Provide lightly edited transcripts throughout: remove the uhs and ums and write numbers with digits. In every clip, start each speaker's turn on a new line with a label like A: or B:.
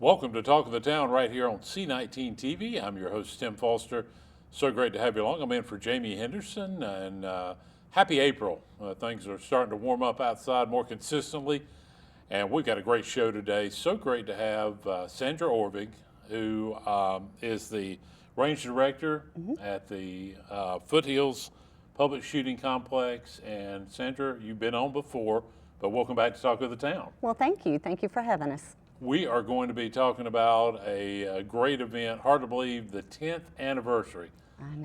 A: Welcome to Talk of the Town right here on C19 TV. I'm your host, Tim Foster. So great to have you along. I'm in for Jamie Henderson, and happy April. Things are starting to warm up outside more consistently, and we've got a great show today. So great to have Sandra Orvig, who is the range director at the Foothills Public Shooting Complex. And Sandra, you've been on before, but welcome back to Talk of the Town.
B: Well, thank you. Thank you for having us.
A: We are going to be talking about a great event, hard to believe, the 10th anniversary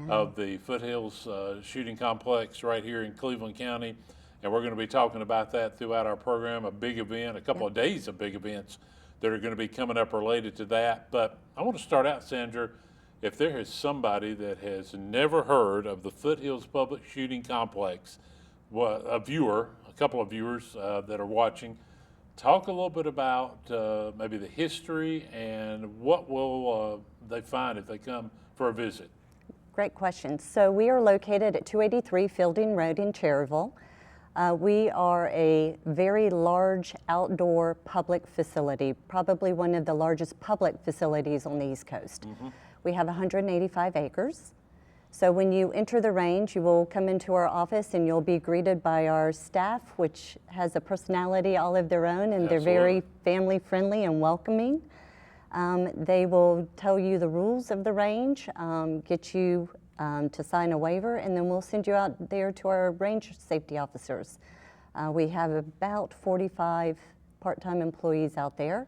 A: of the Foothills Shooting Complex right here in Cleveland County. And we're going to be talking about that throughout our program, a big event, a couple of days of big events that are going to be coming up related to that. But I want to start out, Sandra, if there is somebody that has never heard of the Foothills Public Shooting Complex, a viewer, a couple of viewers that are watching, talk a little bit about maybe the history and what will they find if they come for a visit.
B: Great question. So we are located at 283 Fielding Road in Cherryville. We are a very large outdoor public facility, probably one of the largest public facilities on the East Coast. We have 185 acres. So when you enter the range, you will come into our office and you'll be greeted by our staff, which has a personality all of their own, and they're very family friendly and welcoming. They will tell you the rules of the range, get you to sign a waiver, and then we'll send you out there to our range safety officers. We have about 45 part-time employees out there,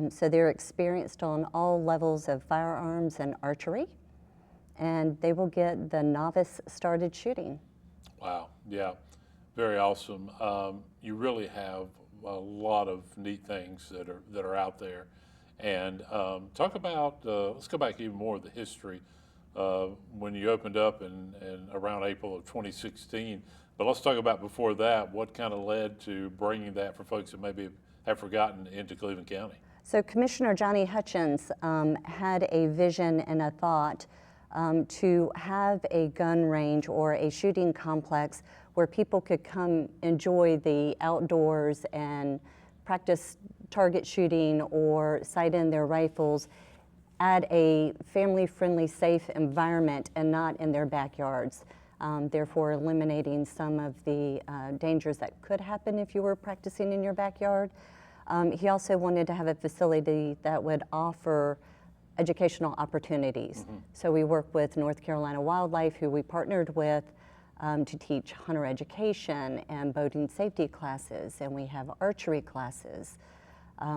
B: so they're experienced on all levels of firearms and archery, and they will get the novice started shooting. Wow,
A: yeah, very awesome. You really have a lot of neat things that are out there. And talk about, let's go back even more of the history when you opened up in around April of 2016. But let's talk about before that, what kind of led to bringing that for folks that maybe have forgotten into Cleveland County?
B: So Commissioner Johnny Hutchins had a vision and a thought to have a gun range or a shooting complex where people could come enjoy the outdoors and practice target shooting or sight in their rifles at a family-friendly, safe environment and not in their backyards, therefore eliminating some of the dangers that could happen if you were practicing in your backyard. He also wanted to have a facility that would offer educational opportunities. So we work with North Carolina Wildlife, who we partnered with to teach hunter education and boating safety classes, and we have archery classes.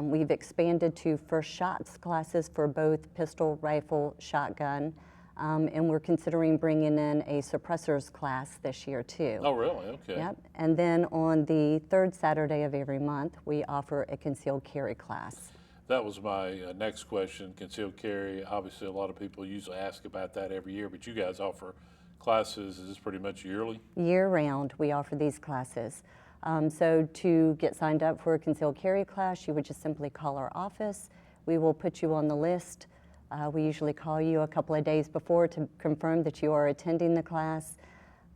B: We've expanded to first shots classes for both pistol, rifle, shotgun, and we're considering bringing in a suppressors class this year too.
A: Oh, really? Okay.
B: Yep. And then on the third Saturday of every month, we offer a concealed carry class.
A: That was my next question, concealed carry. Obviously, a lot of people usually ask about that every year, but you guys offer classes. Is this pretty much yearly?
B: Year round, we offer these classes. So to get signed up for a concealed carry class, you would just simply call our office. We will put you on the list. We usually call you a couple of days before to confirm that you are attending the class.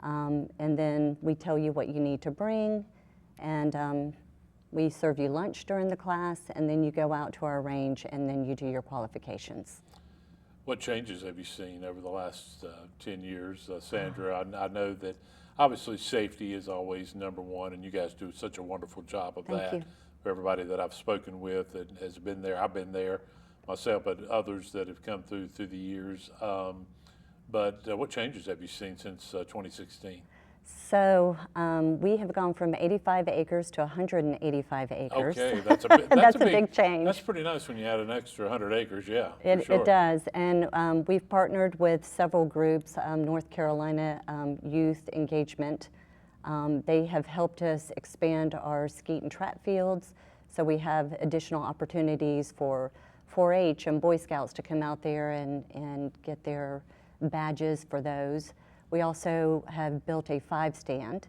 B: And then we tell you what you need to bring. And we serve you lunch during the class, and then you go out to our range, and then you do your qualifications.
A: What changes have you seen over the last 10 years, Sandra? I know that obviously safety is always number one, and you guys do such a wonderful job of that.
B: Thank you.
A: For everybody that I've spoken with that has been there, I've been there myself, but others that have come through the years. But what changes have you seen since 2016?
B: So we have gone from 85 acres to 185 acres.
A: Okay, that's a
B: big change.
A: That's pretty nice when you add an extra 100 acres, yeah.
B: It
A: sure.
B: does, and we've partnered with several groups, North Carolina Youth Engagement. They have helped us expand our skeet and trap fields, so we have additional opportunities for 4-H and Boy Scouts to come out there and get their badges for those. We also have built a 5-stand,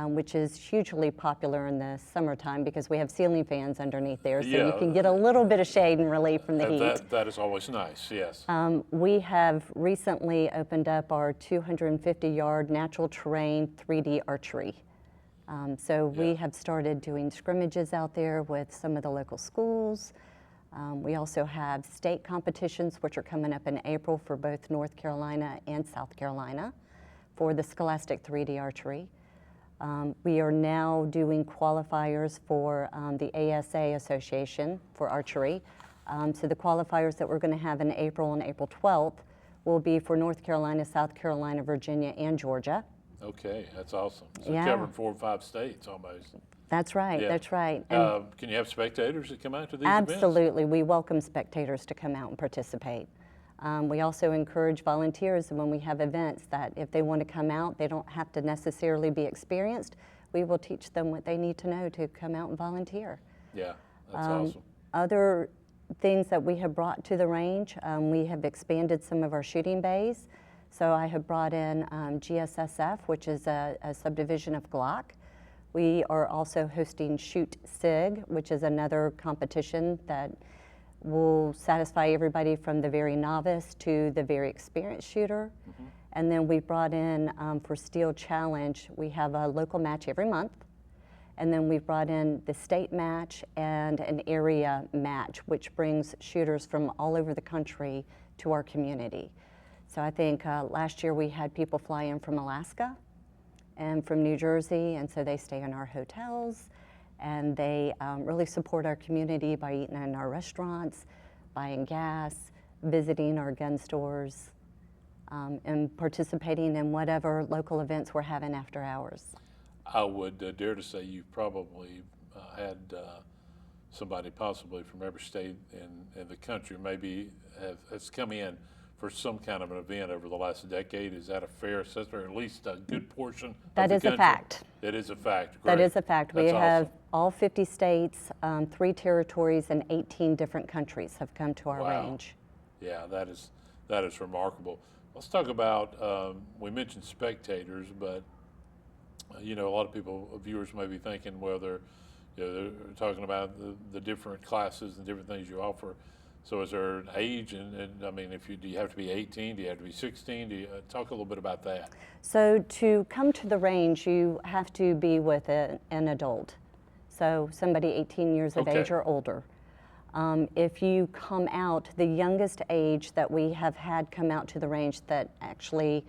B: which is hugely popular in the summertime because we have ceiling fans underneath there, so you can get a little bit of shade and relief from the heat.
A: That is always nice, yes.
B: We have recently opened up our 250-yard natural terrain 3D archery. So we have started doing scrimmages out there with some of the local schools. We also have state competitions, which are coming up in April for both North Carolina and South Carolina for the Scholastic 3D Archery. We are now doing qualifiers for the ASA Association for Archery. So the qualifiers that we're going to have in April and April 12th will be for North Carolina, South Carolina, Virginia, and Georgia.
A: Okay, that's awesome. So
B: Yeah.
A: covering 4 or 5 states almost.
B: That's right,
A: Yeah.
B: that's right. And
A: Can you have spectators that come out to these events?
B: absolutely, we welcome spectators to come out and participate. We also encourage volunteers when we have events that if they want to come out, they don't have to necessarily be experienced. We will teach them what they need to know to come out and volunteer.
A: Yeah, that's awesome.
B: Other things that we have brought to the range, we have expanded some of our shooting bays. So I have brought in GSSF, which is a subdivision of Glock. We are also hosting Shoot SIG, which is another competition that will satisfy everybody from the very novice to the very experienced shooter. And then we brought in for Steel Challenge, we have a local match every month. And then we've brought in the state match and an area match, which brings shooters from all over the country to our community. So I think last year we had people fly in from Alaska and from New Jersey, and so they stay in our hotels, and they really support our community by eating in our restaurants, buying gas, visiting our gun stores, and participating in whatever local events we're having after hours.
A: I would dare to say you've probably had somebody possibly from every state in the country maybe has come in for some kind of an event over the last decade. Is that a fair assessment, or at least a good portion
B: That
A: of the
B: is a
A: country?
B: fact.
A: That is a fact.
B: That
A: Great.
B: is a fact. We
A: That's
B: have
A: awesome.
B: all 50 states, 3 territories, and 18 different countries have come to our
A: Wow.
B: range.
A: Yeah, that is remarkable. Let's talk about, we mentioned spectators, but you know, a lot of people, viewers may be thinking, well, they're talking about the different classes and different things you offer. So is there an age, and I mean, do you have to be 18? Do you have to be 16? Do you talk a little bit about that?
B: So to come to the range, you have to be with an adult. So somebody 18 years of
A: Okay.
B: age or older. If you come out, the youngest age that we have had come out to the range that actually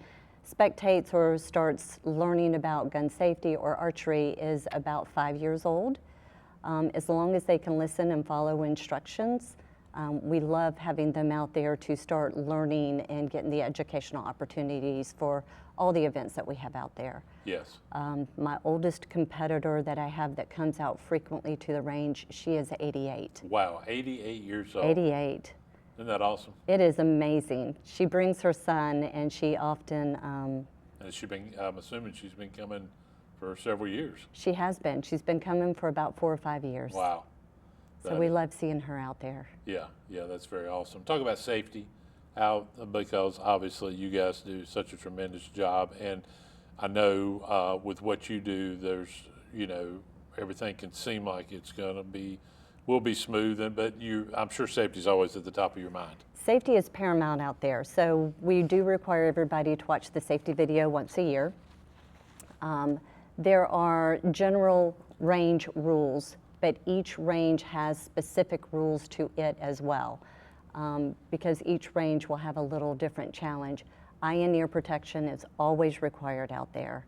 B: spectates or starts learning about gun safety or archery is about 5 years old. As long as they can listen and follow instructions, we love having them out there to start learning and getting the educational opportunities for all the events that we have out there.
A: Yes.
B: My oldest competitor that I have that comes out frequently to the range, she is 88.
A: Wow, 88 years old.
B: 88.
A: Isn't that awesome?
B: It is amazing. She brings her son, and she often,
A: And I'm assuming she's been coming for several years.
B: she has been. She's been coming for about 4 or 5 years.
A: Wow.
B: So
A: That
B: we
A: is-
B: love seeing her out there.
A: Yeah, that's very awesome. Talk about safety out, because obviously you guys do such a tremendous job, and I know with what you do, there's, you know, everything can seem like it's will be smooth, but I'm sure safety is always at the top of your mind.
B: Safety is paramount out there, so we do require everybody to watch the safety video once a year. There are general range rules, but each range has specific rules to it as well, because each range will have a little different challenge. Eye and ear protection is always required out there.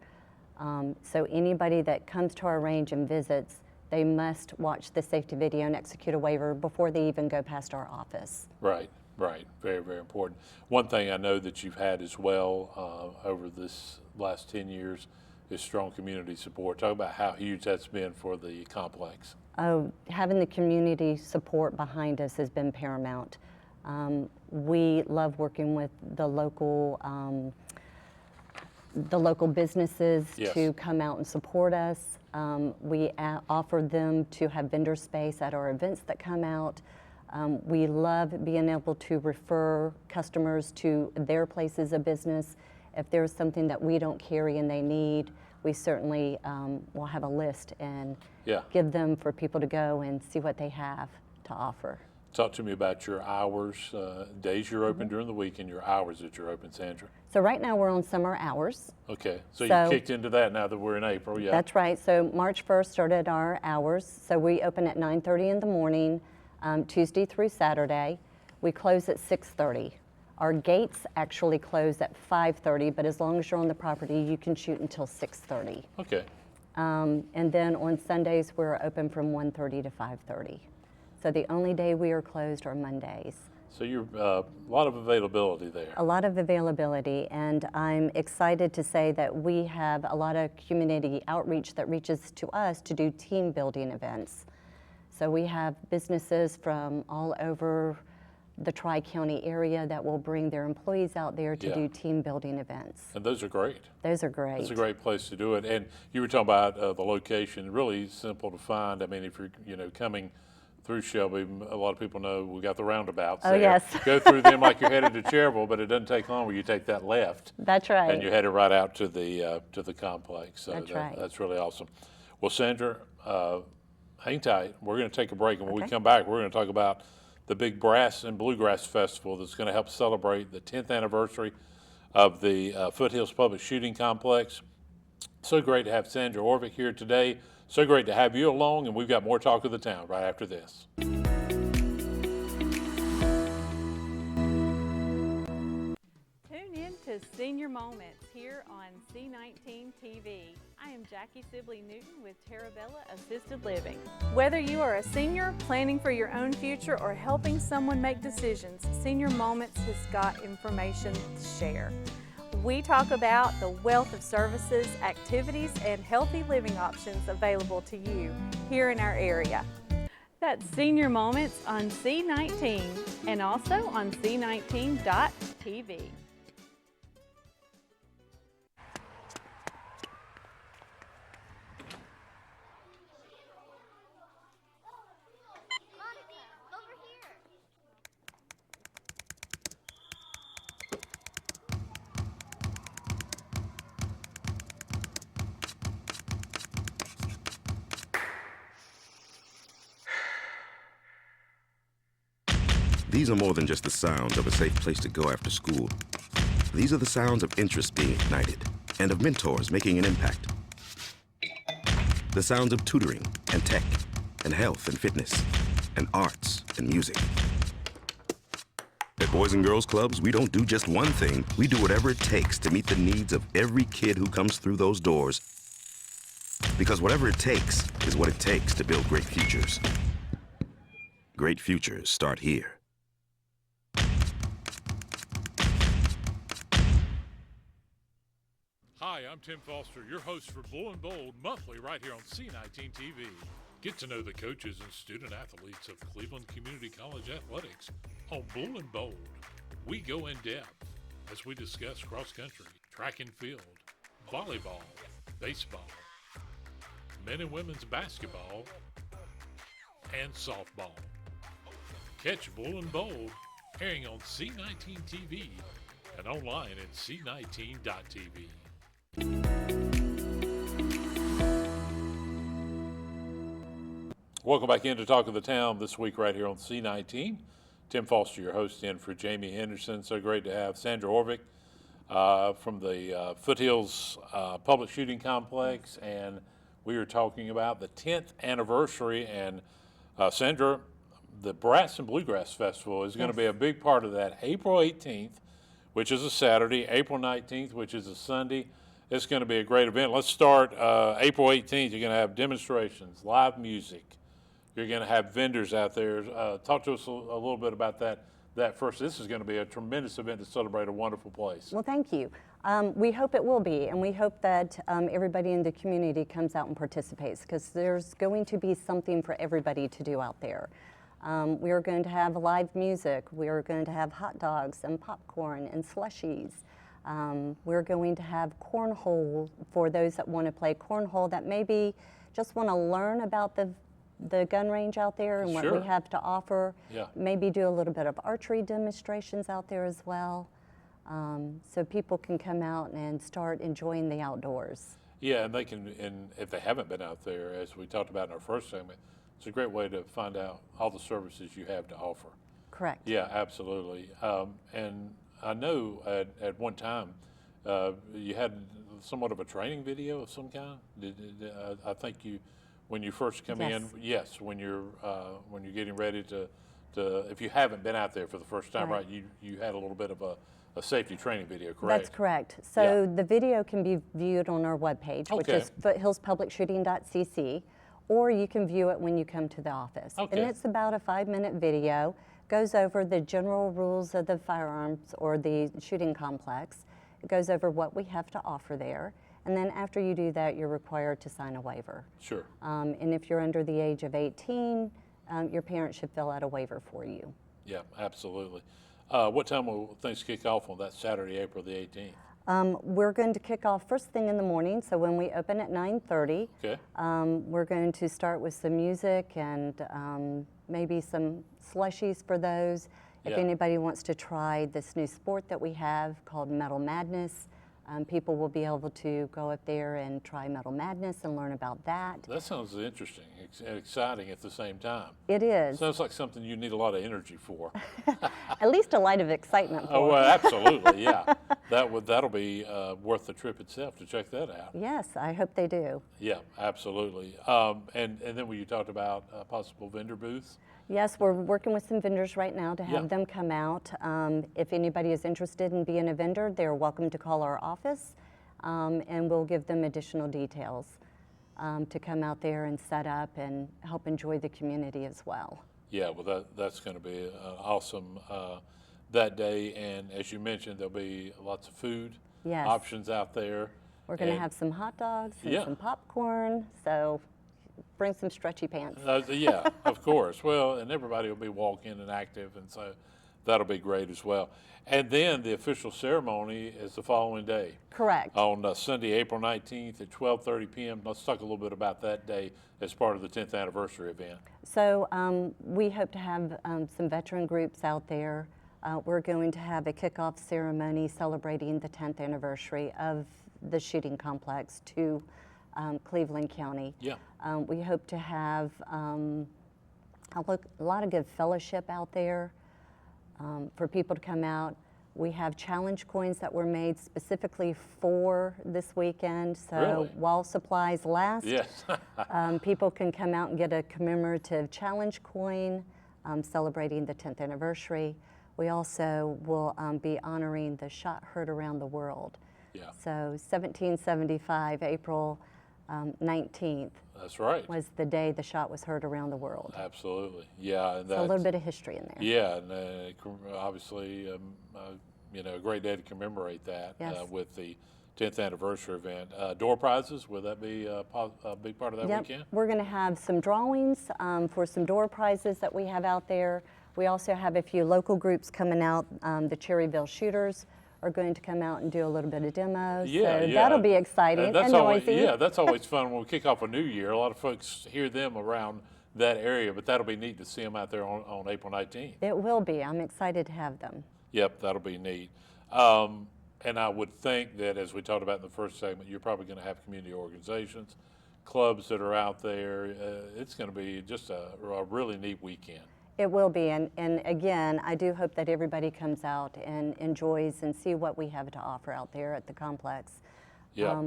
B: So anybody that comes to our range and visits, they must watch the safety video and execute a waiver before they even go past our office.
A: Right. Very, very important. One thing I know that you've had as well over this last 10 years is strong community support. Talk about how huge that's been for the complex.
B: Oh, having the community support behind us has been paramount. We love working with the local businesses
A: Yes.
B: to come out and support us. We offer them to have vendor space at our events that come out. We love being able to refer customers to their places of business. If there's something that we don't carry and they need, we certainly will have a list and
A: Yeah.
B: give them for people to go and see what they have to offer.
A: Talk to me about your hours, days you're open during the week, and your hours that you're open, Sandra.
B: So right now we're on summer hours.
A: Okay, so
B: So-
A: you kicked into that now that we're in April, yeah.
B: That's right. So March 1st started our hours. So we open at 9:30 in the morning Tuesday through Saturday. We close at 6:30. Our gates actually close at 5:30, but as long as you're on the property, you can shoot until 6:30.
A: Okay.
B: And then on Sundays, we're open from 1:30 to 5:30. So the only day we are closed are Mondays.
A: So you're a lot of availability there.
B: A lot of availability, and I'm excited to say that we have a lot of community outreach that reaches to us to do team building events. So we have businesses from all over the Tri-County area that will bring their employees out there to do team building events.
A: And those are great.
B: Those are great.
A: It's a great place to do it. And you were talking about the location, really simple to find. I mean, if you're coming through Shelby, a lot of people know we got the roundabouts there.
B: Yes.
A: Go through them like you're headed to Cherville, but it doesn't take long when you take that left.
B: That's right.
A: And you're headed right out to the complex. So
B: That's right.
A: That's really awesome. Well, Sandra, hang tight. We're going to take a break, and when we come back, we're going to talk about the big Brass and Bluegrass Festival that's going to help celebrate the 10th anniversary of the Foothills Public Shooting Complex. So great to have Sandra Orvik here today. So great to have you along, and we've got more Talk of the Town right after this.
C: Tune in to Senior Moments here on C19 TV. I am Jackie Sibley Newton with Terabella Assisted Living. Whether you are a senior planning for your own future or helping someone make decisions, Senior Moments has got information to share. We talk about the wealth of services, activities, and healthy living options available to you here in our area. That's Senior Moments on C19 and also on C19.tv.
D: These are more than just the sounds of a safe place to go after school. These are the sounds of interest being ignited and of mentors making an impact. The sounds of tutoring and tech and health and fitness and arts and music. At Boys and Girls Clubs, we don't do just one thing. We do whatever it takes to meet the needs of every kid who comes through those doors. Because whatever it takes is what it takes to build great futures. Great futures start here.
A: Hi, I'm Tim Foster, your host for Blue and Bold Monthly right here on C19 TV. Get to know the coaches and student athletes of Cleveland Community College Athletics on Blue and Bold. We go in depth as we discuss cross country, track and field, volleyball, baseball, men and women's basketball, and softball. Catch Blue and Bold airing on C19 TV and online at c19.tv. Welcome back into Talk of the Town this week right here on C19. Tim Foster, your host, in for Jamie Henderson. So great to have Sandra Orvik from the Foothills Public Shooting Complex, and we are talking about the 10th anniversary. And Sandra, the Brass and Bluegrass Festival is going to be a big part of that. April 18th, which is a Saturday, April 19th, which is a Sunday. It's going to be a great event. Let's start April 18th. You're going to have demonstrations, live music. You're going to have vendors out there. Talk to us a little bit about that first. This is going to be a tremendous event to celebrate a wonderful place.
B: Well, thank you. We hope it will be, and we hope that everybody in the community comes out and participates, because there's going to be something for everybody to do out there. We are going to have live music. We are going to have hot dogs and popcorn and slushies. We're going to have cornhole for those that want to play cornhole, that maybe just want to learn about the gun range out there and what we have to offer.
A: Yeah.
B: Maybe do a little bit of archery demonstrations out there as well, so people can come out and start enjoying the outdoors.
A: Yeah, and they can, and if they haven't been out there, as we talked about in our first segment, it's a great way to find out all the services you have to offer.
B: Correct.
A: Yeah, absolutely. And I know at one time you had somewhat of a training video of some kind. I think you when you first come in.
B: Yes.
A: Yes, when you're getting ready to if you haven't been out there for the first time,
B: Right.
A: right? You had a little bit of a safety training video, correct?
B: That's correct. So the video can be viewed on our webpage, which
A: Okay.
B: is foothillspublicshooting.cc, or you can view it when you come to the office.
A: Okay.
B: And it's about a 5-minute video, goes over the general rules of the firearms or the shooting complex. It goes over what we have to offer there. And then after you do that, you're required to sign a waiver.
A: Sure.
B: And if you're under the age of 18, your parents should fill out a waiver for you.
A: Yeah, absolutely. What time will things kick off on that Saturday, April the 18th?
B: We're going to kick off first thing in the morning, so when we open at 9:30,
A: Okay.
B: we're going to start with some music and maybe some slushies for those. If
A: Yeah.
B: anybody wants to try this new sport that we have called Metal Madness, people will be able to go up there and try Metal Madness and learn about that.
A: That sounds interesting and exciting at the same time.
B: It is,
A: Sounds like something you need a lot of energy for.
B: at least a light of excitement for.
A: Oh, well, absolutely, yeah. That'll be worth the trip itself to check that out.
B: Yes, I hope they do.
A: Yeah, absolutely. And then when you talked about possible vendor booths,
B: Yes, we're working with some vendors right now to have
A: Yeah.
B: them come out. If anybody is interested in being a vendor, they're welcome to call our office, and we'll give them additional details to come out there and set up and help enjoy the community as well.
A: yeah, well, that's going to be awesome that day. And as you mentioned, there'll be lots of food
B: Yes.
A: options out there.
B: We're going to
A: And-
B: have some hot dogs and
A: Yeah.
B: some popcorn, so bring some stretchy pants.
A: Yeah, of course. Well, and everybody will be walking and active, and so that'll be great as well. And then the official ceremony is the following day,
B: Correct.
A: on Sunday, April 19th at 12:30 p.m. Let's talk a little bit about that day as part of the 10th anniversary event.
B: So we hope to have some veteran groups out there. We're going to have a kickoff ceremony celebrating the 10th anniversary of the shooting complex to Cleveland County.
A: Yeah.
B: We hope to have a lot of good fellowship out there for people to come out. We have challenge coins that were made specifically for this weekend. So
A: Really?
B: while supplies last,
A: Yes.
B: people can come out and get a commemorative challenge coin celebrating the 10th anniversary. We also will be honoring the shot heard around the world.
A: Yeah,
B: So 1775, April 19th,
A: that's right.
B: was the day the shot was heard around the world.
A: Absolutely. Yeah, and
B: So a little bit of history in there.
A: Yeah, and obviously, a great day to commemorate that
B: Yes.
A: with the 10th anniversary event. Door prizes, will that be a big part of that
B: Yep,
A: weekend?
B: we're going to have some drawings for some door prizes that we have out there. We also have a few local groups coming out. The Cherryville Shooters are going to come out and do a little bit of demos.
A: Yeah,
B: so
A: yeah.
B: that'll be exciting and
A: always,
B: noisy.
A: yeah, that's always fun when we kick off a new year. A lot of folks hear them around that area, but that'll be neat to see them out there on April 19th.
B: It will be. I'm excited to have them.
A: Yep, that'll be neat. And I would think that, as we talked about in the first segment, you're probably going to have community organizations, clubs that are out there. It's going to be just a really neat weekend.
B: It will be, and again, I do hope that everybody comes out and enjoys and see what we have to offer out there at the complex.
A: Yeah.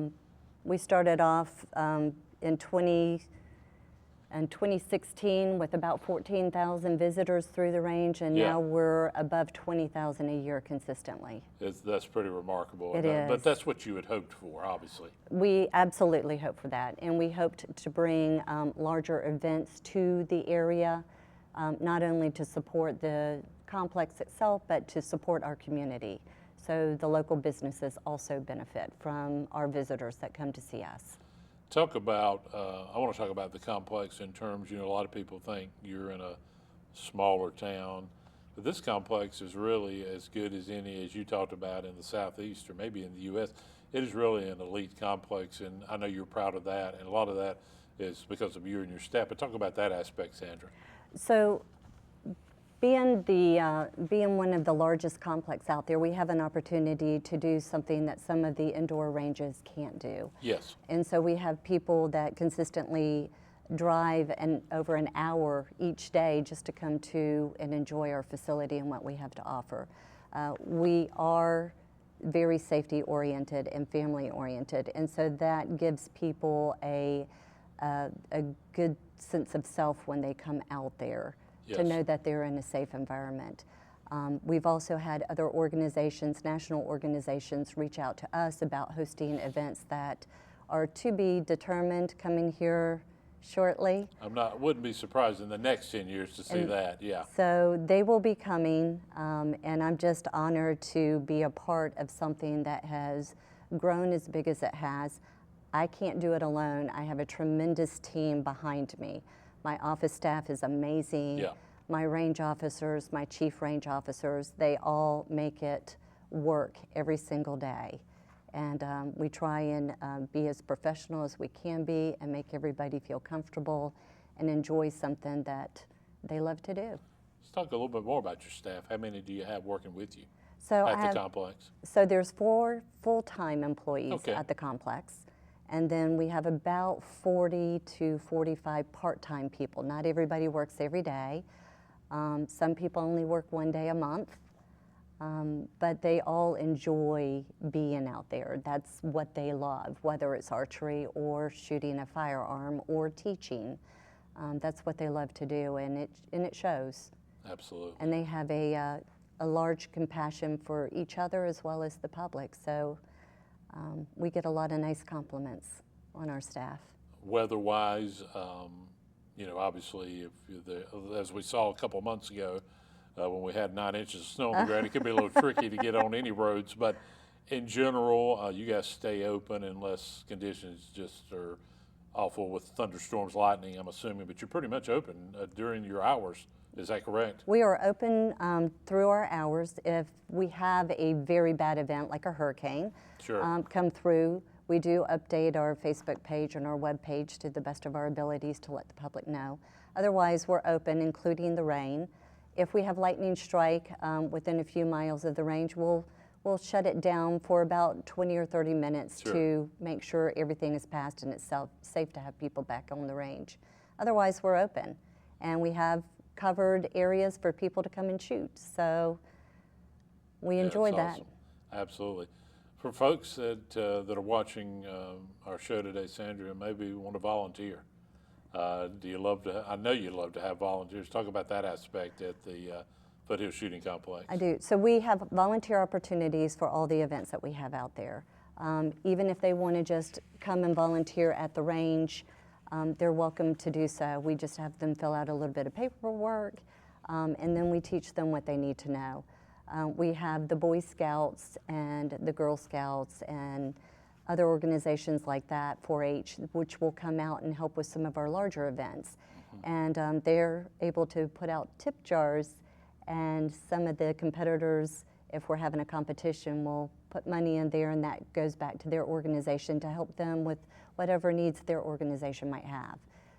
B: We started off in 2016 with about 14,000 visitors through the range, and
A: Yeah.
B: now we're above 20,000 a year consistently.
A: That's pretty remarkable.
B: It
A: But
B: is.
A: that's what you had hoped for, obviously.
B: We absolutely hope for that, and we hoped to bring larger events to the area, not only to support the complex itself, but to support our community. So the local businesses also benefit from our visitors that come to see us.
A: Talk about, I want to talk about the complex in terms, a lot of people think you're in a smaller town, but this complex is really as good as any, as you talked about, in the Southeast or maybe in the U.S. It is really an elite complex, and I know you're proud of that, and a lot of that is because of you and your staff. But talk about that aspect, Sandra.
B: So being one of the largest complex out there, we have an opportunity to do something that some of the indoor ranges can't do.
A: Yes.
B: And so we have people that consistently drive over an hour each day just to come to and enjoy our facility and what we have to offer. We are very safety oriented and family oriented, and so that gives people a a good sense of self when they come out there, to
A: Yes.
B: know that they're in a safe environment. We've also had other organizations, national organizations, reach out to us about hosting events that are to be determined, coming here shortly.
A: Wouldn't be surprised in the next 10 years to see
B: And
A: that, yeah.
B: So they will be coming, and I'm just honored to be a part of something that has grown as big as it has. I can't do it alone. I have a tremendous team behind me. My office staff is amazing.
A: Yeah.
B: My range officers, my chief range officers, they all make it work every single day. And we try and be as professional as we can be and make everybody feel comfortable and enjoy something that they love to do.
A: Let's talk a little bit more about your staff. How many do you have working with you
B: So
A: at the complex?
B: So there's 4 full-time employees
A: Okay.
B: at the complex, and then we have about 40 to 45 part-time people. Not everybody works every day. Some people only work 1 day a month, but they all enjoy being out there. That's what they love, whether it's archery or shooting a firearm or teaching. That's what they love to do, and it shows.
A: Absolutely.
B: And they have a large compassion for each other as well as the public. So we get a lot of nice compliments on our staff.
A: Weather-wise, obviously, as we saw a couple months ago, when we had 9 inches of snow on the ground, it could be a little tricky to get on any roads. But in general, you guys stay open unless conditions just are awful with thunderstorms, lightning, I'm assuming. But you're pretty much open during your hours. Is that correct?
B: We are open through our hours. If we have a very bad event like a hurricane
A: Sure.
B: come through, we do update our Facebook page and our web page to the best of our abilities to let the public know. Otherwise, we're open, including the rain. If we have lightning strike within a few miles of the range, we'll shut it down for about 20 or 30 minutes
A: Sure.
B: to make sure everything is passed and it's safe to have people back on the range. Otherwise, we're open, and we have covered areas for people to come and shoot. So we enjoy
A: That's
B: that.
A: awesome. Absolutely. For folks that are watching our show today, Sandra, maybe want to volunteer. Do you love to? I know you love to have volunteers. Talk about that aspect at the Foothill Shooting Complex.
B: I do. So we have volunteer opportunities for all the events that we have out there. Even if they want to just come and volunteer at the range, they're welcome to do so. We just have them fill out a little bit of paperwork, and then we teach them what they need to know. We have the Boy Scouts and the Girl Scouts and other organizations like that, 4-H, which will come out and help with some of our larger events. And they're able to put out tip jars, and some of the competitors, if we're having a competition, will put money in there, and that goes back to their organization to help them with whatever needs their organization might have.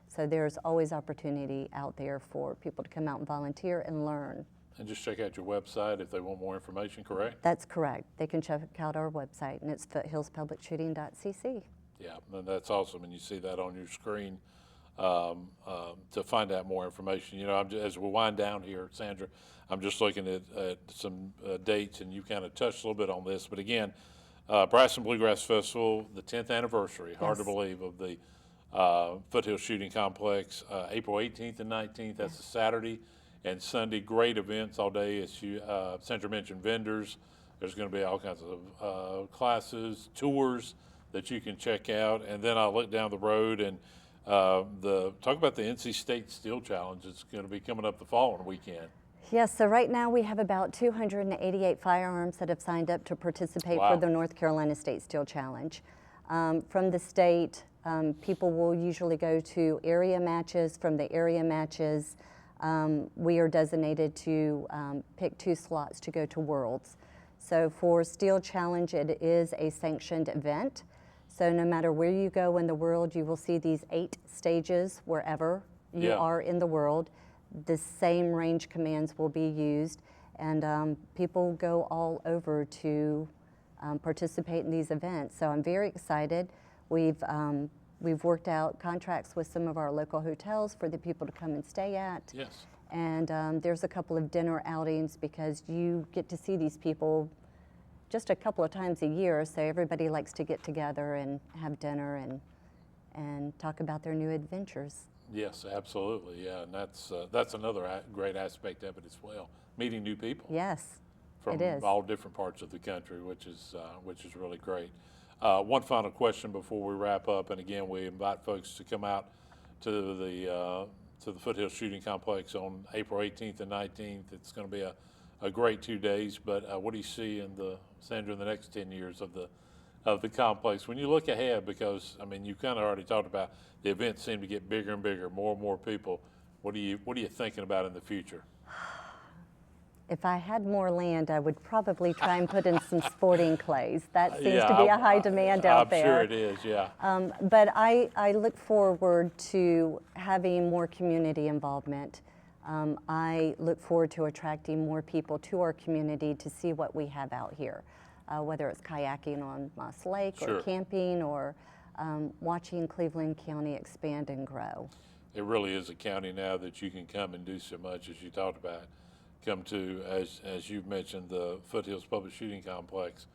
B: So there's always opportunity out there for people to come out and volunteer and learn.
A: And just check out your website if they want more information, correct?
B: That's correct. They can check out our website, and it's foothillspublicshooting.cc.
A: Yeah, and that's awesome, and you see that on your screen to find out more information. As we wind down here, Sandra, I'm just looking at some dates, and you kind of touched a little bit on this. But again, Brass and Bluegrass Festival, the 10th anniversary, hard to
B: Yes.
A: believe, of the Foothill Shooting Complex, April 18th and 19th. That's a Saturday and Sunday. Great events all day. As Sandra mentioned, vendors. There's going to be all kinds of classes, tours that you can check out. And then I look down the road and talk about the NC State Steel Challenge. It's going to be coming up the following weekend.
B: Yes, so right now we have about 288 firearms that have signed up to participate
A: Wow.
B: for the North Carolina State Steel Challenge. From the state, people will usually go to area matches. From the area matches, we are designated to pick 2 slots to go to Worlds. So for Steel Challenge, it is a sanctioned event. So no matter where you go in the world, you will see these 8 stages wherever you
A: Yeah.
B: are in the world. The same range commands will be used, and people go all over to participate in these events. So I'm very excited. We've worked out contracts with some of our local hotels for the people to come and stay at.
A: Yes.
B: And there's a couple of dinner outings because you get to see these people just a couple of times a year, so everybody likes to get together and have dinner and talk about their new adventures.
A: Yes, absolutely. Yeah, and that's another great aspect of it as well. Meeting new people
B: Yes,
A: from
B: it is.
A: all different parts of the country, which is really great. One final question before we wrap up, and again, we invite folks to come out to the Foothills Shooting Complex on April 18th and 19th. It's going to be a great 2 days. But what do you see in Sandra, in the next 10 years of the complex when you look ahead? Because I mean, you kind of already talked about the events seem to get bigger and bigger, more and more people. What are you thinking about in the future?
B: If I had more land, I would probably try and put in some sporting clays. That seems
A: Yeah,
B: to be a high demand out there.
A: I'm sure it is. Yeah.
B: But I look forward to having more community involvement. I look forward to attracting more people to our community to see what we have out here, whether it's kayaking on Moss Lake
A: Sure.
B: or camping or watching Cleveland County expand and grow.
A: It really is a county now that you can come and do so much, as you talked about. Come to, as you've mentioned, the Foothills Public Shooting Complex.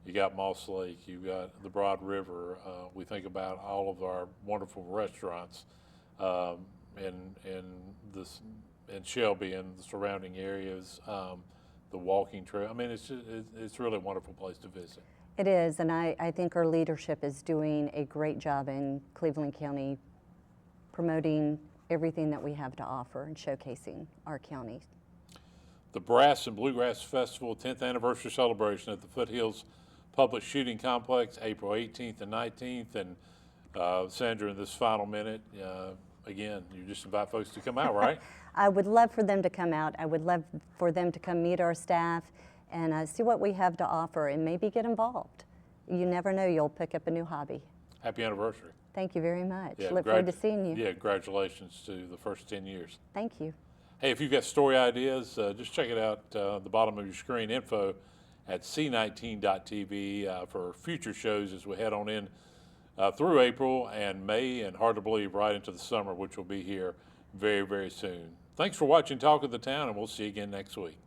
A: You got Moss Lake, you got the Broad River. We think about all of our wonderful restaurants in Shelby and the surrounding areas, the walking trail. I mean, it's really a wonderful place to visit.
B: It is, and I think our leadership is doing a great job in Cleveland County promoting everything that we have to offer and showcasing our county.
A: The Brass and Bluegrass Festival 10th anniversary celebration at the Foothills Public Shooting Complex, April 18th and 19th. And Sandra, in this final minute, again, you just invite folks to come out, right?
B: I would love for them to come out. I would love for them to come meet our staff and see what we have to offer and maybe get involved. You never know, you'll pick up a new hobby.
A: Happy anniversary.
B: Thank you very much.
A: Yeah,
B: Look forward to seeing you.
A: Yeah, congratulations to the first 10 years.
B: Thank you.
A: Hey, if you've got story ideas, just check it out the bottom of your screen, info at c19.tv for future shows as we head on in through April and May, and hard to believe right into the summer, which will be here very, very soon. Thanks for watching Talk of the Town, and we'll see you again next week.